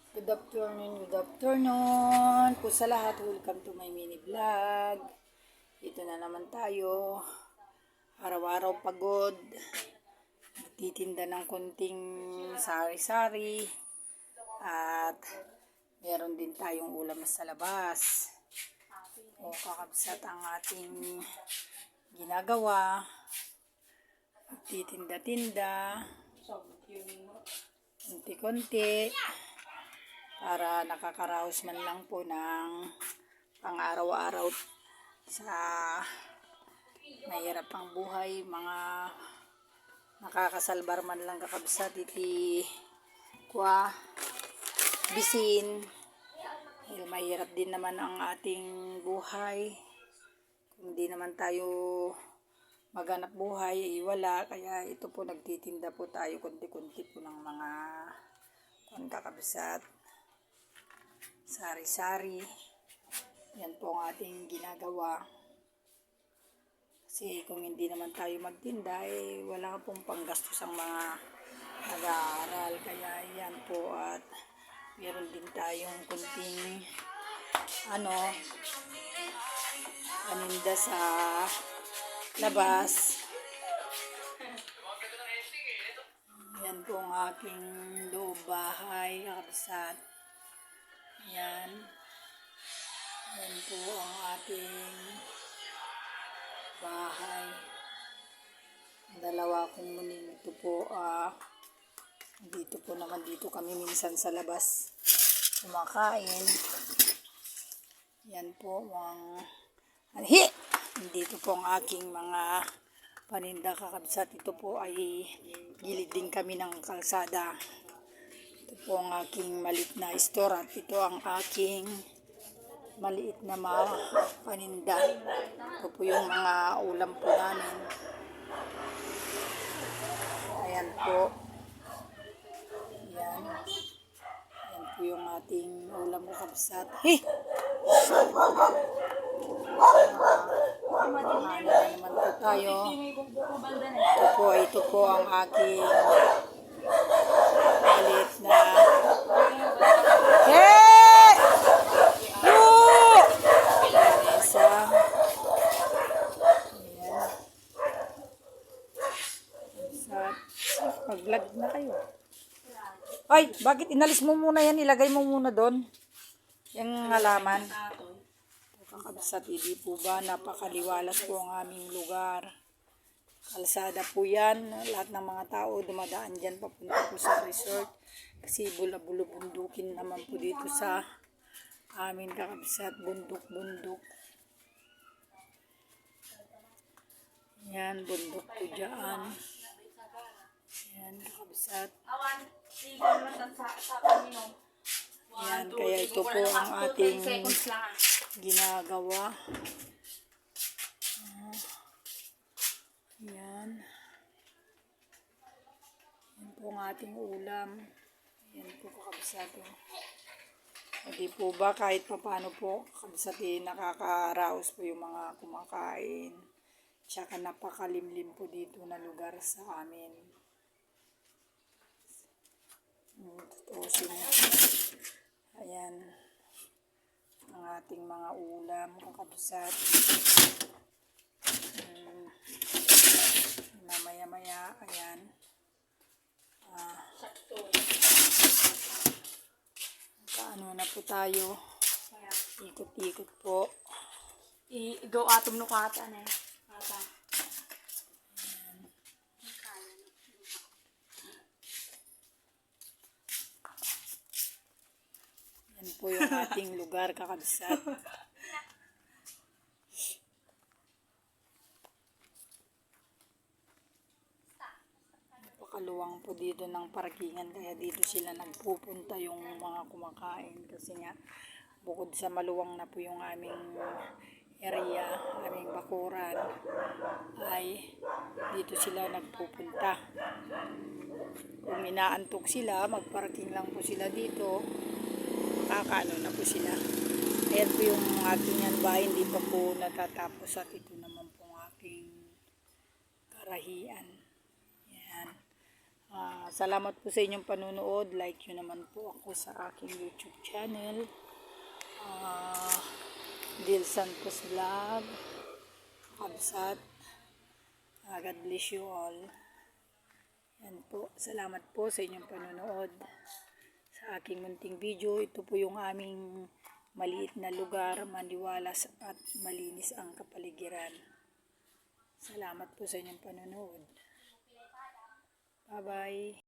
Good afternoon po sa lahat. Welcome to my mini vlog. Dito na naman tayo. Araw-araw pagod. Nagtitinda ng konting sari-sari. At meron din tayong ulam sa labas. O kakabsat ang ating ginagawa. Nagtitinda-tinda. Konti-konti. Para nakakaraos man lang po ng pang-araw-araw sa mahirap ang buhay, mga nakakasalbar man lang kakabsat iti kwa bisin. Mahirap din naman ang ating buhay kung di naman tayo maghanap buhay, wala. Kaya ito po, nagtitinda po tayo konti-konti po ng mga kakabsat, sari-sari. Yan po ang ating ginagawa. Kasi kung hindi naman tayo magtinda, wala pong panggastos ang mga nag-aaral. Kaya yan po, at meron din tayong kunting paninda sa labas. Yan po ang aking loob bahay, kakabsat. Yan. Yan po ang ating bahay. Dalawa kong muning. Ito po, dito po naman, dito kami minsan sa labas kumakain. Yan po ang dito po ang aking mga paninda, kakabsat. Ito po ay gilid din kami ng kalsada. Ito po ang aking maliit na store, at ito ang aking maliit na mga paninda. Ito po yung mga ulam po namin. Ayan po. Yan. Yan po yung ating ulam po, kakabsat. Naman po tayo. Ito po ang aking maliit na Vanessa. Mag-vlog na kayo. Ay, bakit inalis mo muna yan? Ilagay mo muna doon yung halaman. Kakabsat, hindi po ba napakaliwalas po ang aming lugar. Kalsada po yan. Lahat ng mga tao dumadaan dyan papunta po sa resort. Kasi bula-bulubundukin naman po dito sa amin, kakabsat. Bundok-bundok. Yan, bundok po dyan. Yan, kakabsat. Yan, kaya ito po ang ating ginagawa. Yan. Yan po ang ating ulam. Yan po, kakabsat. Hindi po ba kahit paano po, kakabsat, nakakaraos po yung mga kumakain. Tsaka napakalimlim po dito na lugar sa amin. Ayan ang ating mga ulam, kakabsat. Mamaya-maya, ayan. Kaano na po tayo. Ikot-ikot po. I-go atom no kata na eh. Kata. Yan po yung ating lugar, kakabsat. Napakaluwang po dito ng parkingan, kaya dito sila nagpupunta yung mga kumakain. Kasi nga, bukod sa maluwang na po yung aming area, aming bakuran, ay dito sila nagpupunta. Kung inaantok sila, magparking lang po sila dito. Makakaano na po sila. Ayan po yung aking bahay, hindi pa po natatapos. At ito naman po ang aking karahian. Yan. Salamat po sa inyong panunood. Like nyo naman po ako sa aking YouTube channel. Dil Santos Vlog. Kabsat. God bless you all. Yan po. Salamat po sa inyong panunood sa aking munting video. Ito po yung aming maliit na lugar, maliwalas at malinis ang kapaligiran. Salamat po sa inyong panunood. Bye-bye.